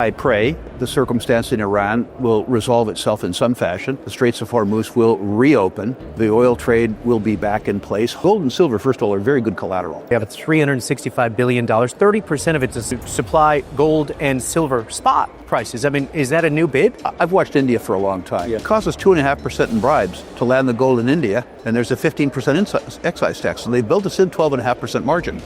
I pray the circumstance in Iran will resolve itself in some fashion. The Straits of Hormuz will reopen. The oil trade will be back in place. Gold and silver, first of all, are very good collateral. We have $365 billion. 30% of it is supply gold and silver spot prices. I mean, is that a new bid? I've watched India for a long time. It costs us 2.5% in bribes to land the gold in India, and there's a 15% excise tax. And they built us in 12.5% margin.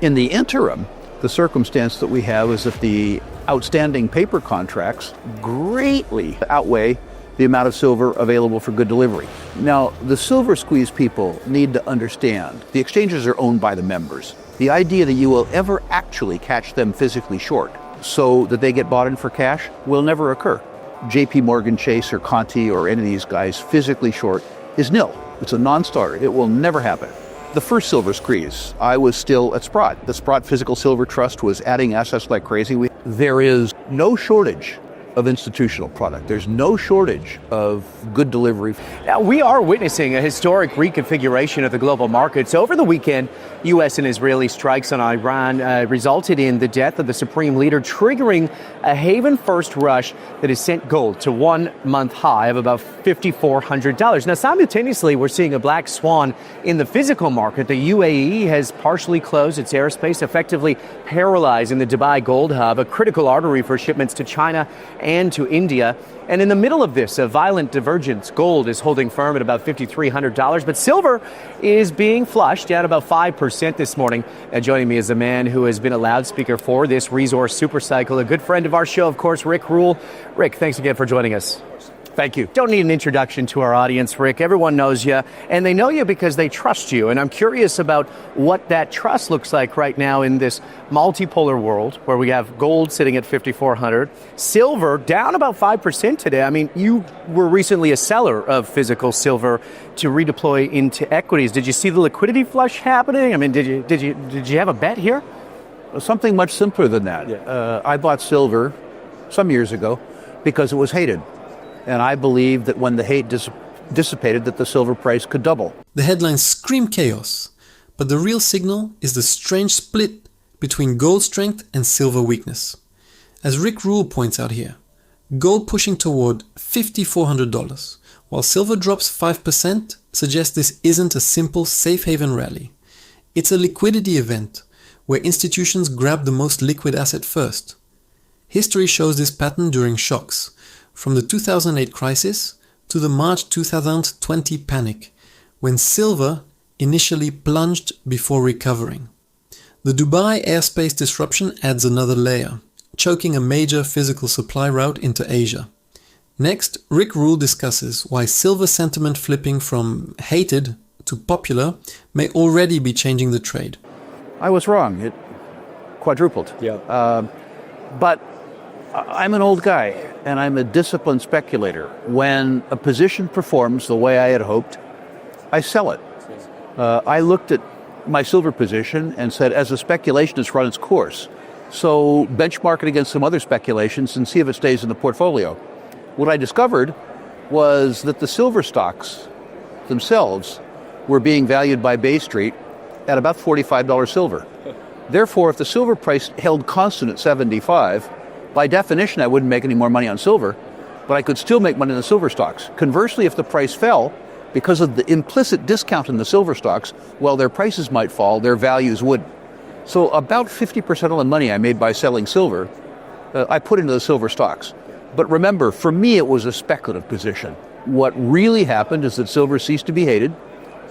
In the interim, the circumstance that we have is that the outstanding paper contracts greatly outweigh the amount of silver available for good delivery. Now, the silver squeeze people need to understand the exchanges are owned by the members. The idea that you will ever actually catch them physically short so that they get bought in for cash will never occur. JP Morgan Chase or Conti or any of these guys physically short is nil. It's a non-starter. It will never happen. The first silver squeeze, I was still at Sprott. The Sprott Physical Silver Trust was adding assets like crazy. There is no shortage of institutional product. There's no shortage of good delivery. Now, we are witnessing a historic reconfiguration of the global markets. Over the weekend, U.S. and Israeli strikes on Iran resulted in the death of the supreme leader, triggering a haven-first rush that has sent gold to 1 month high of about $5,400. Now, simultaneously, we're seeing a black swan in the physical market. The UAE has partially closed its airspace, effectively paralyzing the Dubai gold hub, a critical artery for shipments to China and to India. And in the middle of this, a violent divergence. Gold is holding firm at about $5,300, but silver is being flushed down about 5% this morning. Joining me is a man who has been a loudspeaker for this resource supercycle, a good friend of our show, of course, Rick Rule. Rick, thanks again for joining us. Thank you. Don't need an introduction to our audience, Rick. Everyone knows you, and they know you because they trust you. And I'm curious about what that trust looks like right now in this multipolar world where we have gold sitting at 5,400, silver down about 5% today. I mean, you were recently a seller of physical silver to redeploy into equities. Did you see the liquidity flush happening? I mean, did you have a bet here? Something much simpler than that. Yeah. I bought silver some years ago because it was hated. And I believed that when the hate dissipated, that the silver price could double. The headlines scream chaos, but the real signal is the strange split between gold strength and silver weakness. As Rick Rule points out here, gold pushing toward $5,400, while silver drops 5%, suggests this isn't a simple safe haven rally. It's a liquidity event where institutions grab the most liquid asset first. History shows this pattern during shocks, from the 2008 crisis to the March 2020 panic, when silver initially plunged before recovering. The Dubai airspace disruption adds another layer, choking a major physical supply route into Asia. Next, Rick Rule discusses why silver sentiment flipping from hated to popular may already be changing the trade. I was wrong. It quadrupled. Yeah. But I'm an old guy, and I'm a disciplined speculator. When a position performs the way I had hoped, I sell it. I looked at my silver position and said, as a speculation, it's run its course. So benchmark it against some other speculations and see if it stays in the portfolio. What I discovered was that the silver stocks themselves were being valued by Bay Street at about $45 silver. Therefore, if the silver price held constant at 75, by definition, I wouldn't make any more money on silver, but I could still make money in the silver stocks. Conversely, if the price fell, because of the implicit discount in the silver stocks, while their prices might fall, their values wouldn't. So about 50% of the money I made by selling silver, I put into the silver stocks. But remember, for me, it was a speculative position. What really happened is that silver ceased to be hated.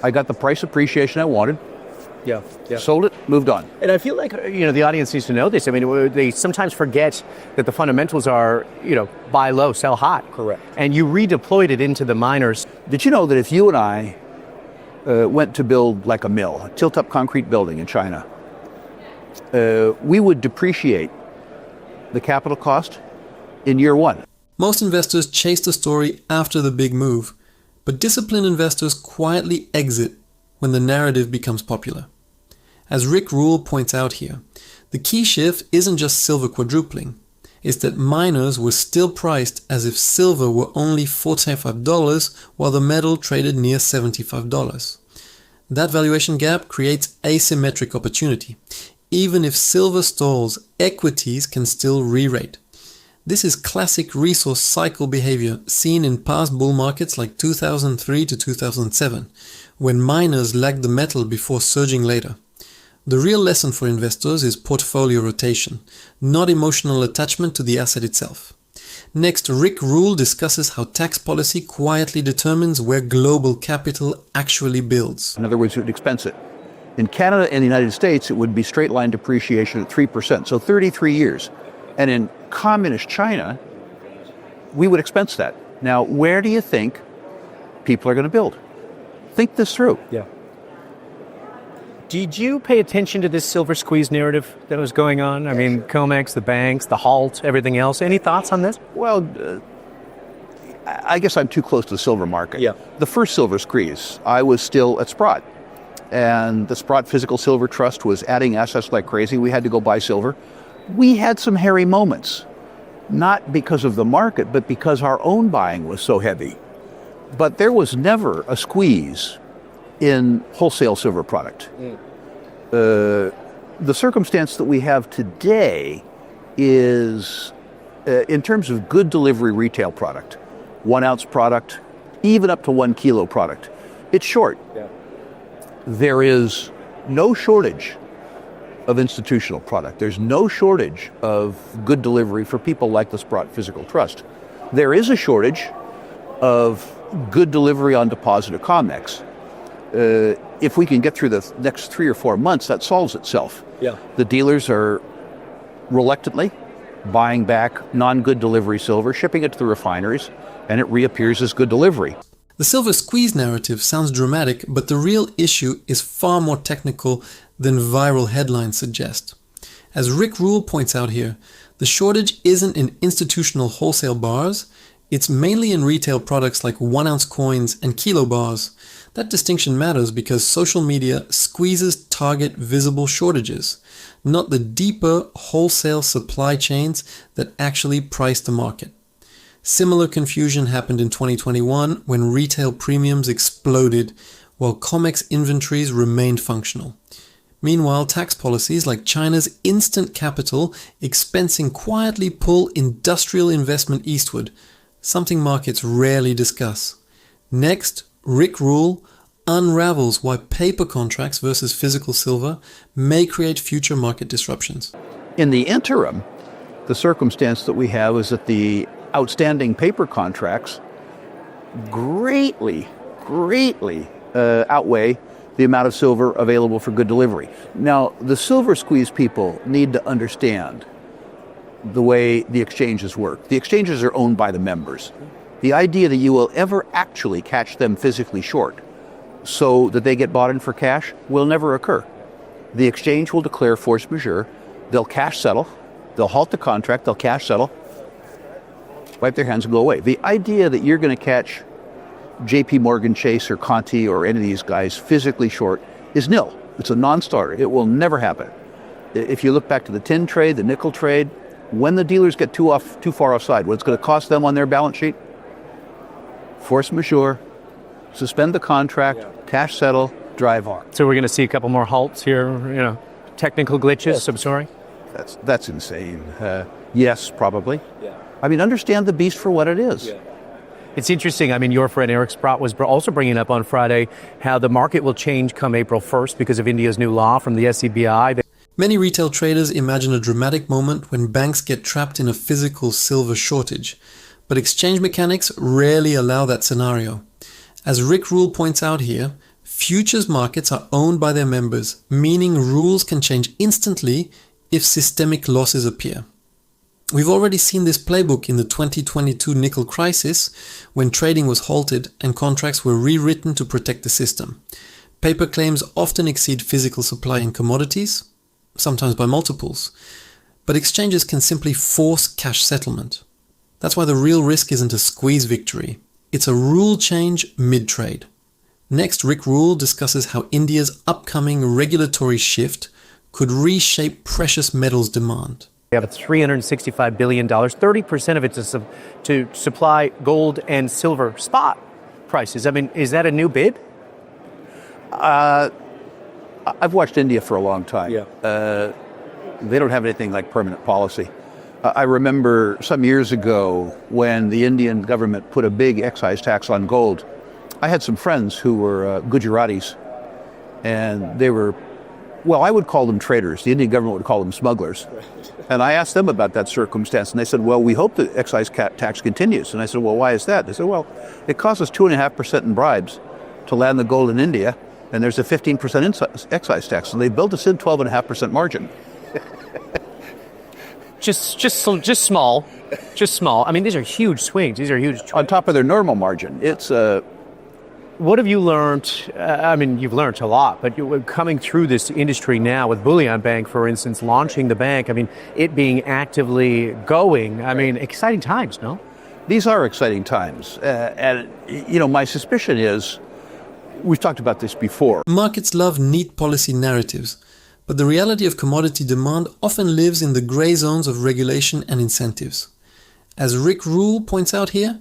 I got the price appreciation I wanted. Yeah. Sold it, moved on. And I feel like, the audience needs to know this. I mean, they sometimes forget that the fundamentals are, buy low, sell high. Correct. And you redeployed it into the miners. Did you know that if you and I went to build like a mill, a tilt-up concrete building in China, we would depreciate the capital cost in year one? Most investors chase the story after the big move, but disciplined investors quietly exit when the narrative becomes popular. As Rick Rule points out here, the key shift isn't just silver quadrupling, it's that miners were still priced as if silver were only $45 while the metal traded near $75. That valuation gap creates asymmetric opportunity. even if silver stalls, equities can still re-rate. This is classic resource cycle behavior seen in past bull markets like 2003 to 2007, when miners lagged the metal before surging later. The real lesson for investors is portfolio rotation, not emotional attachment to the asset itself. Next, Rick Rule discusses how tax policy quietly determines where global capital actually builds. In other words, it would expense it. In Canada and the United States, it would be straight line depreciation at 3%, so 33 years. And in communist China, we would expense that. Now, where do you think people are going to build? Think this through. Yeah. Did you pay attention to this silver squeeze narrative that was going on? I mean, COMEX, the banks, the halt, everything else. Any thoughts on this? Well, I guess I'm too close to the silver market. Yeah. The first silver squeeze, I was still at Sprott. And the Sprott Physical Silver Trust was adding assets like crazy. We had to go buy silver. We had some hairy moments, not because of the market, but because our own buying was so heavy. But there was never a squeeze in wholesale silver product. The circumstance that we have today is, in terms of good delivery retail product, 1 ounce product, even up to 1 kilo product, it's short. Yeah. There is no shortage of institutional product. There's no shortage of good delivery for people like the Sprott Physical Trust. There is a shortage of good delivery on deposit at COMEX. If we can get through the next 3 or 4 months, that solves itself. Yeah. The dealers are reluctantly buying back non-good delivery silver, shipping it to the refineries, and it reappears as good delivery. The silver squeeze narrative sounds dramatic, but the real issue is far more technical than viral headlines suggest. As Rick Rule points out here, the shortage isn't in institutional wholesale bars, it's mainly in retail products like 1 ounce coins and kilo bars. That distinction matters because social media squeezes target visible shortages, not the deeper wholesale supply chains that actually price the market. Similar confusion happened in 2021 when retail premiums exploded while COMEX inventories remained functional. Meanwhile, tax policies like China's instant capital expensing quietly pull industrial investment eastward, something markets rarely discuss. Next, Rick Rule unravels why paper contracts versus physical silver may create future market disruptions. In the interim, the circumstance that we have is that the outstanding paper contracts greatly outweigh the amount of silver available for good delivery. Now, the silver squeeze people need to understand the way the exchanges work. The exchanges are owned by the members. The idea that you will ever actually catch them physically short so that they get bought in for cash will never occur. The exchange will declare force majeure. They'll cash settle. They'll halt the contract. They'll cash settle, wipe their hands and go away. The idea that you're going to catch JP Morgan Chase or Conti or any of these guys physically short is nil. It's a non-starter. It will never happen. If you look back to the tin trade, the nickel trade, when the dealers get too far offside, what it's going to cost them on their balance sheet? Force majeure, suspend the contract, cash settle, drive on. So we're going to see a couple more halts here, technical glitches, I'm sorry? That's insane. Yes, probably. Yeah. I mean, understand the beast for what it is. Yeah. It's interesting. I mean, your friend Eric Sprott was also bringing up on Friday how the market will change come April 1st because of India's new law from the SCBI. Many retail traders imagine a dramatic moment when banks get trapped in a physical silver shortage, but exchange mechanics rarely allow that scenario. As Rick Rule points out here, futures markets are owned by their members, meaning rules can change instantly if systemic losses appear. We've already seen this playbook in the 2022 nickel crisis, when trading was halted and contracts were rewritten to protect the system. Paper claims often exceed physical supply in commodities, sometimes by multiples, but exchanges can simply force cash settlement. That's why the real risk isn't a squeeze victory, it's a rule change mid-trade. Next, Rick Rule discusses how India's upcoming regulatory shift could reshape precious metals demand. We have $365 billion, 30% of it to supply gold and silver spot prices. I mean, is that a new bid? I've watched India for a long time. Yeah. They don't have anything like permanent policy. I remember some years ago when the Indian government put a big excise tax on gold. I had some friends who were Gujaratis, and they were, well, I would call them traders. The Indian government would call them smugglers. And I asked them about that circumstance, and they said, well, we hope the excise tax continues. And I said, well, why is that? They said, well, it costs us 2.5% in bribes to land the gold in India, and there's a 15% excise tax. And they built us in 12.5% margin. Just small. I mean, these are huge swings. These are huge. On top of their normal margin. It's What have you learned? I mean, you've learned a lot, but coming through this industry now with Bullion Bank, for instance, launching the bank, I mean, it being actively going, I mean, exciting times, no? These are exciting times. And, you know, my suspicion is, we've talked about this before. Markets love neat policy narratives, but the reality of commodity demand often lives in the gray zones of regulation and incentives. As Rick Rule points out here,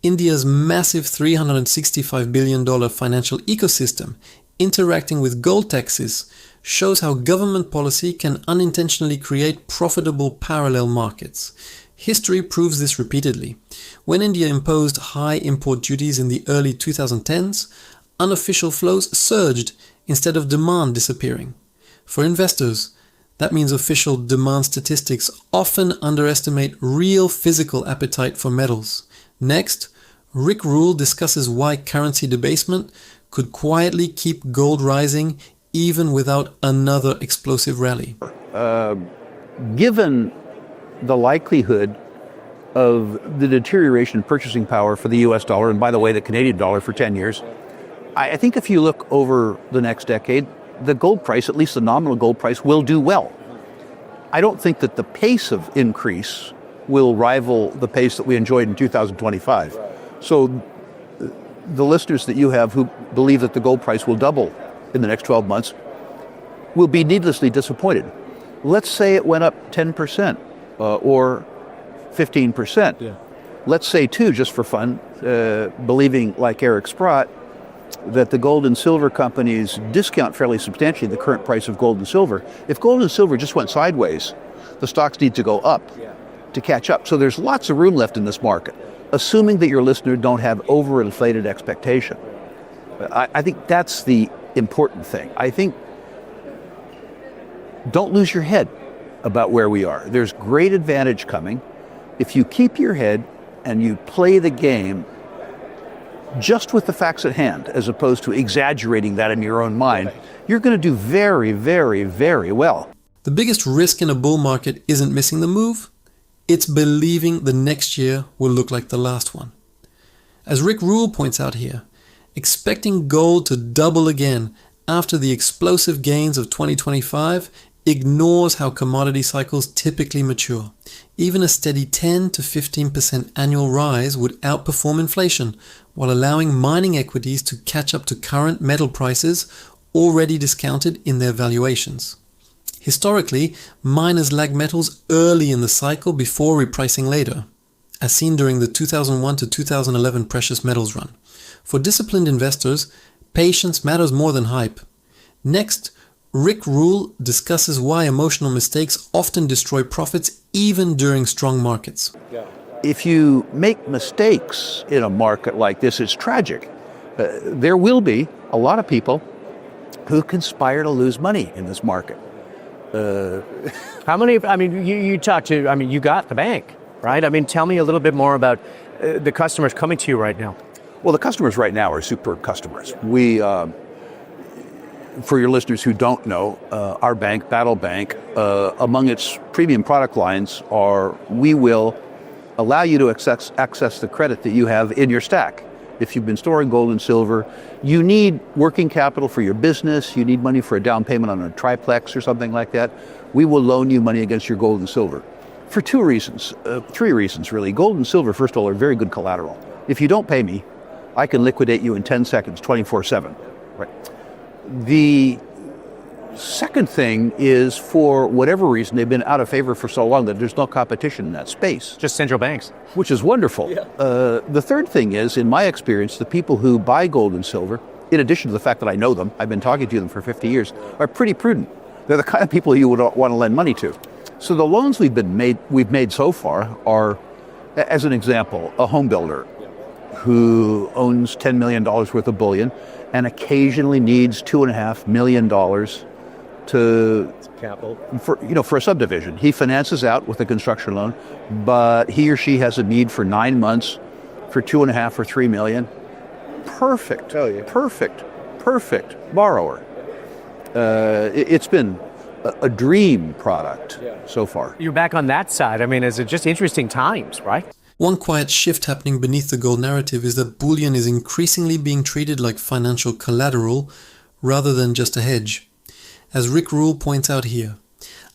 India's massive $365 billion financial ecosystem interacting with gold taxes shows how government policy can unintentionally create profitable parallel markets. History proves this repeatedly. When India imposed high import duties in the early 2010s, unofficial flows surged instead of demand disappearing. For investors, that means official demand statistics often underestimate real physical appetite for metals. Next, Rick Rule discusses why currency debasement could quietly keep gold rising even without another explosive rally. Given the likelihood of the deterioration in purchasing power for the US dollar, and by the way, the Canadian dollar for 10 years, I think if you look over the next decade, the gold price, at least the nominal gold price, will do well. I don't think that the pace of increase will rival the pace that we enjoyed in 2025. So the listeners that you have who believe that the gold price will double in the next 12 months will be needlessly disappointed. Let's say it went up 10% or 15%. Yeah. Let's say, too, just for fun, believing like Eric Sprott, that the gold and silver companies discount fairly substantially the current price of gold and silver. If gold and silver just went sideways, the stocks need to go up to catch up. So there's lots of room left in this market, assuming that your listeners don't have overinflated expectation. I think that's the important thing. I think don't lose your head about where we are. There's great advantage coming. If you keep your head and you play the game just with the facts at hand, as opposed to exaggerating that in your own mind, you're going to do very, very, very well. The biggest risk in a bull market isn't missing the move, it's believing the next year will look like the last one. As Rick Rule points out here, expecting gold to double again after the explosive gains of 2025 ignores how commodity cycles typically mature. Even a steady 10 to 15% annual rise would outperform inflation, while allowing mining equities to catch up to current metal prices already discounted in their valuations. Historically, miners lag metals early in the cycle before repricing later, as seen during the 2001 to 2011 precious metals run. For disciplined investors, patience matters more than hype. Next, Rick Rule discusses why emotional mistakes often destroy profits even during strong markets. If you make mistakes in a market like this, it's tragic. There will be a lot of people who conspire to lose money in this market. How many, I mean, you talked to, I mean, you got the bank, right? I mean, tell me a little bit more about the customers coming to you right now. Well, the customers right now are superb customers. We, for your listeners who don't know, our bank, Battle Bank, among its premium product lines are, we will allow you to access the credit that you have in your stack. If you've been storing gold and silver, you need working capital for your business, you need money for a down payment on a triplex or something like that, we will loan you money against your gold and silver. For two reasons, three reasons really. Gold and silver, first of all, are very good collateral. If you don't pay me, I can liquidate you in 10 seconds, 24/7. Right. The second thing is, for whatever reason, they've been out of favor for so long that there's no competition in that space. Just central banks. Which is wonderful. Yeah. The third thing is, in my experience, the people who buy gold and silver, in addition to the fact that I know them, I've been talking to them for 50 years, are pretty prudent. They're the kind of people you would want to lend money to. So the loans we've made so far are, as an example, a home builder who owns $10 million worth of bullion and occasionally needs $2.5 million to Capital. for a subdivision. He finances out with a construction loan, but he or she has a need for 9 months for 2.5 or 3 million. Perfect. Oh, yeah. Perfect borrower. It's been a dream product so far. You're back on that side. I mean, it's just interesting times, right? One quiet shift happening beneath the gold narrative is that bullion is increasingly being treated like financial collateral rather than just a hedge. As Rick Rule points out here,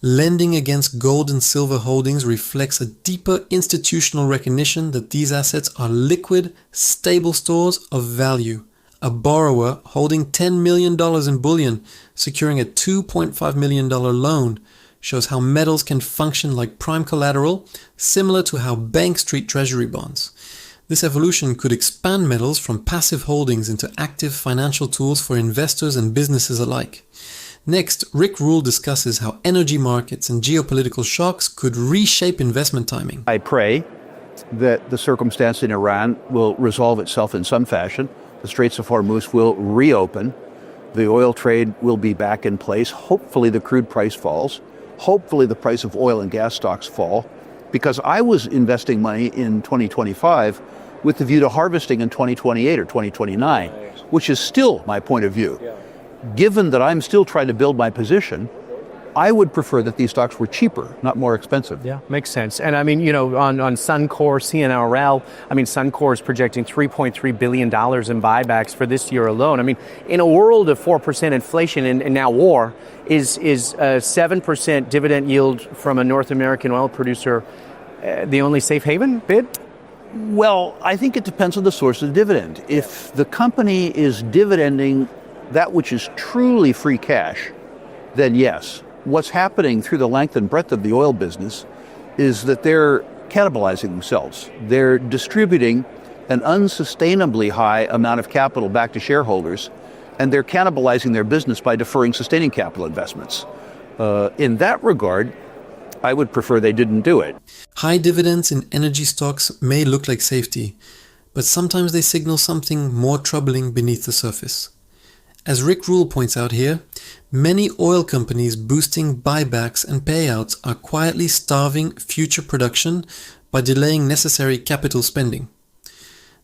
lending against gold and silver holdings reflects a deeper institutional recognition that these assets are liquid, stable stores of value. A borrower holding $10 million in bullion securing a $2.5 million loan shows how metals can function like prime collateral, similar to how banks treat treasury bonds. This evolution could expand metals from passive holdings into active financial tools for investors and businesses alike. Next, Rick Rule discusses how energy markets and geopolitical shocks could reshape investment timing. I pray that the circumstance in Iran will resolve itself in some fashion. The Straits of Hormuz will reopen. The oil trade will be back in place. Hopefully the crude price falls. Hopefully the price of oil and gas stocks fall. Because I was investing money in 2025 with the view to harvesting in 2028 or 2029, which is still my point of view. Given that I'm still trying to build my position, I would prefer that these stocks were cheaper, not more expensive. Yeah, makes sense. And I mean, on Suncor, CNRL, I mean, Suncor is projecting $3.3 billion in buybacks for this year alone. I mean, in a world of 4% inflation and now war, is a 7% dividend yield from a North American oil producer the only safe haven bid? Well, I think it depends on the source of the dividend. If the company is dividending that which is truly free cash, then yes. What's happening through the length and breadth of the oil business is that they're cannibalizing themselves. They're distributing an unsustainably high amount of capital back to shareholders, and they're cannibalizing their business by deferring sustaining capital investments. In that regard, I would prefer they didn't do it. High dividends in energy stocks may look like safety, but sometimes they signal something more troubling beneath the surface. As Rick Rule points out here, many oil companies boosting buybacks and payouts are quietly starving future production by delaying necessary capital spending.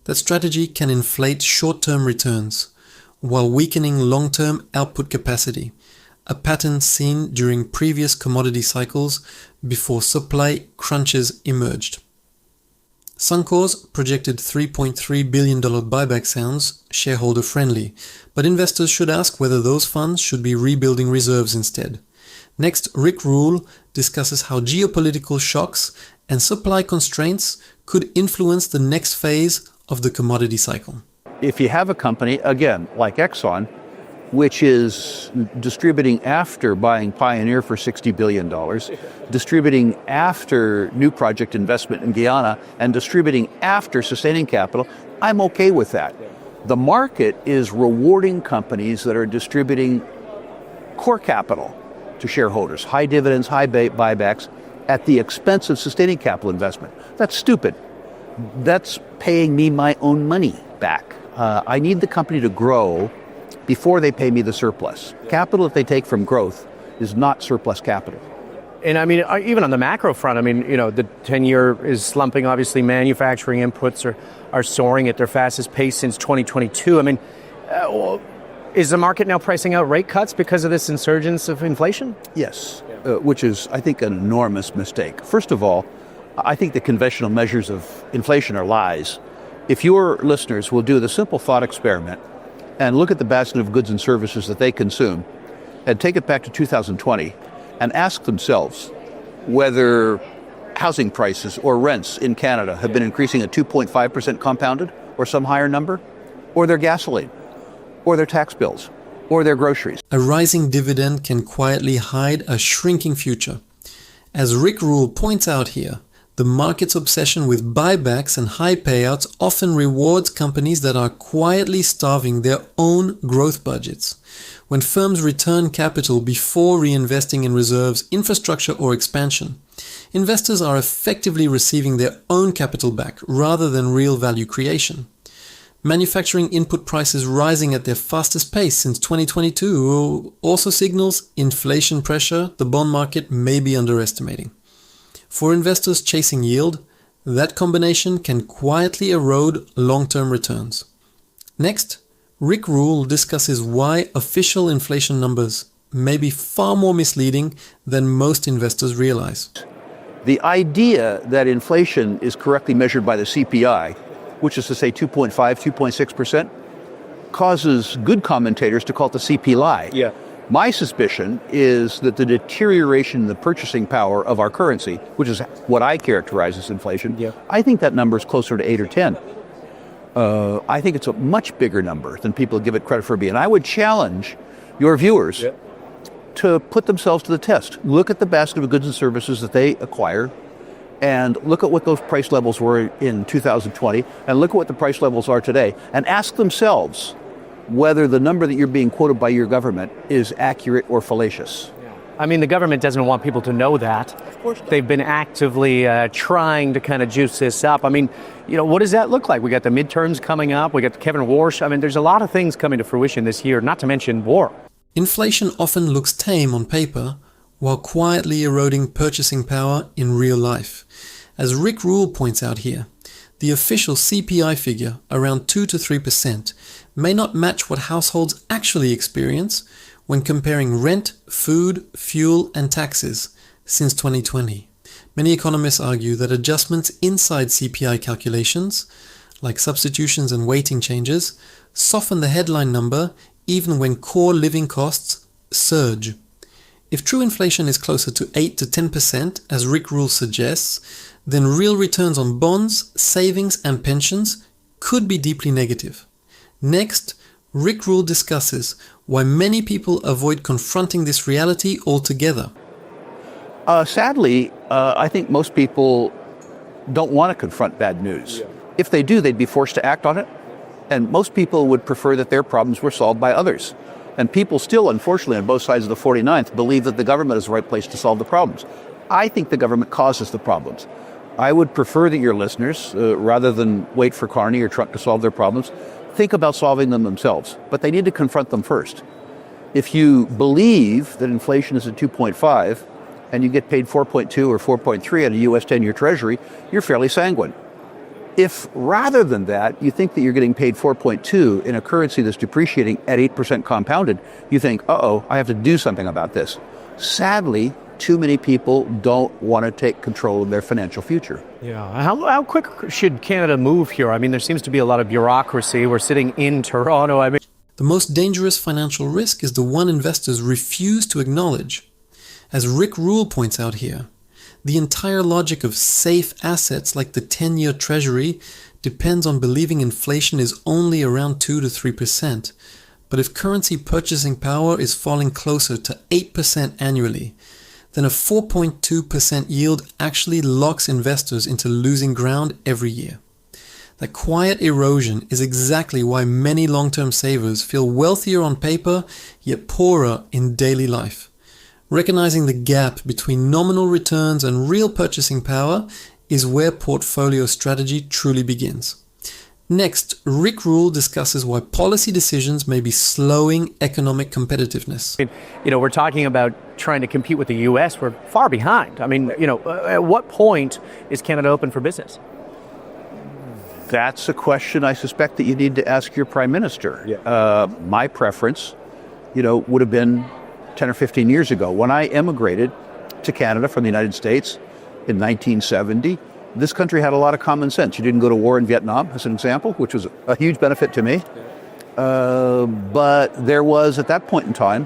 That strategy can inflate short-term returns, while weakening long-term output capacity, a pattern seen during previous commodity cycles before supply crunches emerged. Suncor's projected $3.3 billion buyback sounds shareholder-friendly, but investors should ask whether those funds should be rebuilding reserves instead. Next, Rick Rule discusses how geopolitical shocks and supply constraints could influence the next phase of the commodity cycle. If you have a company, again, like Exxon, which is distributing after buying Pioneer for $60 billion, distributing after new project investment in Guyana, and distributing after sustaining capital, I'm okay with that. The market is rewarding companies that are distributing core capital to shareholders, high dividends, high buybacks, at the expense of sustaining capital investment. That's stupid. That's paying me my own money back. I need the company to grow before they pay me the surplus. Capital that they take from growth is not surplus capital. And I mean, even on the macro front, I mean, the 10-year is slumping. Obviously, manufacturing inputs are soaring at their fastest pace since 2022. I mean, is the market now pricing out rate cuts because of this insurgence of inflation? Yes, which is, I think, an enormous mistake. First of all, I think the conventional measures of inflation are lies. If your listeners will do the simple thought experiment and look at the basket of goods and services that they consume and take it back to 2020 and ask themselves whether housing prices or rents in Canada have been increasing at 2.5% compounded or some higher number, or their gasoline, or their tax bills, or their groceries. A rising dividend can quietly hide a shrinking future. As Rick Rule points out here, The market's obsession with buybacks and high payouts often rewards companies that are quietly starving their own growth budgets. When firms return capital before reinvesting in reserves, infrastructure, or expansion, investors are effectively receiving their own capital back rather than real value creation. Manufacturing input prices rising at their fastest pace since 2022 also signals inflation pressure the bond market may be underestimating. For investors chasing yield, that combination can quietly erode long-term returns. Next, Rick Rule discusses why official inflation numbers may be far more misleading than most investors realize. The idea that inflation is correctly measured by the CPI, which is to say 2.5, 2.6%, causes good commentators to call it the CP lie. Yeah. My suspicion is that the deterioration in the purchasing power of our currency, which is what I characterize as inflation, I think that number is closer to 8 or 10. I think it's a much bigger number than people give it credit for being. I would challenge your viewers to put themselves to the test. Look at the basket of goods and services that they acquire, and look at what those price levels were in 2020, and look at what the price levels are today, and ask themselves whether the number that you're being quoted by your government is accurate or fallacious. I mean, the government doesn't want people to know that. Of course not. They've been actively trying to kind of juice this up. I mean, what does that look like? We got the midterms coming up. We got Kevin Warsh. I mean, there's a lot of things coming to fruition this year, not to mention war. Inflation often looks tame on paper, while quietly eroding purchasing power in real life. As Rick Rule points out here, the official CPI figure, around 2 to 3%, may not match what households actually experience when comparing rent, food, fuel, and taxes since 2020. Many economists argue that adjustments inside CPI calculations, like substitutions and weighting changes, soften the headline number even when core living costs surge. If true inflation is closer to 8 to 10%, as Rick Rule suggests, then real returns on bonds, savings, and pensions could be deeply negative. Next, Rick Rule discusses why many people avoid confronting this reality altogether. Sadly, I think most people don't want to confront bad news. If they do, they'd be forced to act on it. And most people would prefer that their problems were solved by others. And people still, unfortunately, on both sides of the 49th, believe that the government is the right place to solve the problems. I think the government causes the problems. I would prefer that your listeners, rather than wait for Carney or Trump to solve their problems, think about solving them themselves. But they need to confront them first. If you believe that inflation is at 2.5 and you get paid 4.2 or 4.3 at a U.S. 10-year Treasury, you're fairly sanguine. If rather than that, you think that you're getting paid 4.2 in a currency that's depreciating at 8% compounded, you think, I have to do something about this. Sadly, too many people don't want to take control of their financial future. Yeah. How quick should Canada move here? I mean, there seems to be a lot of bureaucracy. We're sitting in Toronto. The most dangerous financial risk is the one investors refuse to acknowledge. As Rick Rule points out here, the entire logic of safe assets like the 10-year Treasury depends on believing inflation is only around 2 to 3%. But if currency purchasing power is falling closer to 8% annually, then a 4.2% yield actually locks investors into losing ground every year. That quiet erosion is exactly why many long-term savers feel wealthier on paper, yet poorer in daily life. Recognizing the gap between nominal returns and real purchasing power is where portfolio strategy truly begins. Next, Rick Rule discusses why policy decisions may be slowing economic competitiveness. We're talking about trying to compete with the U.S. We're far behind. I mean, at what point is Canada open for business? That's a question I suspect that you need to ask your prime minister. My preference, would have been 10 or 15 years ago. When I emigrated to Canada from the United States in 1970, this country had a lot of common sense. You didn't go to war in Vietnam, as an example, which was a huge benefit to me. But there was, at that point in time,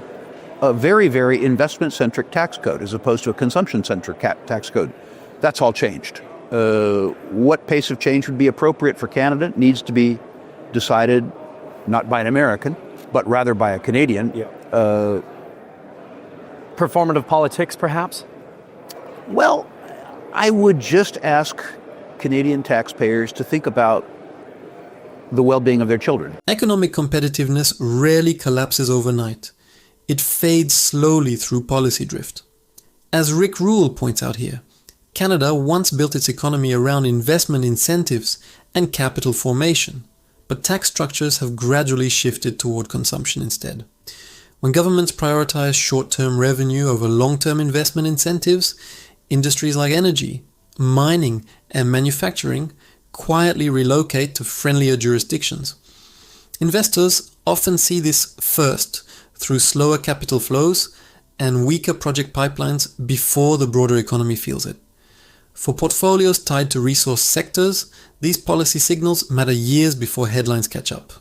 a very, very investment-centric tax code as opposed to a consumption-centric tax code. That's all changed. What pace of change would be appropriate for Canada needs to be decided not by an American, but rather by a Canadian. Performative politics, perhaps? Well, I would just ask Canadian taxpayers to think about the well-being of their children. Economic competitiveness rarely collapses overnight. It fades slowly through policy drift. As Rick Rule points out here, Canada once built its economy around investment incentives and capital formation, but tax structures have gradually shifted toward consumption instead. When governments prioritize short-term revenue over long-term investment incentives, industries like energy, mining, and manufacturing quietly relocate to friendlier jurisdictions. Investors often see this first through slower capital flows and weaker project pipelines before the broader economy feels it. For portfolios tied to resource sectors, these policy signals matter years before headlines catch up.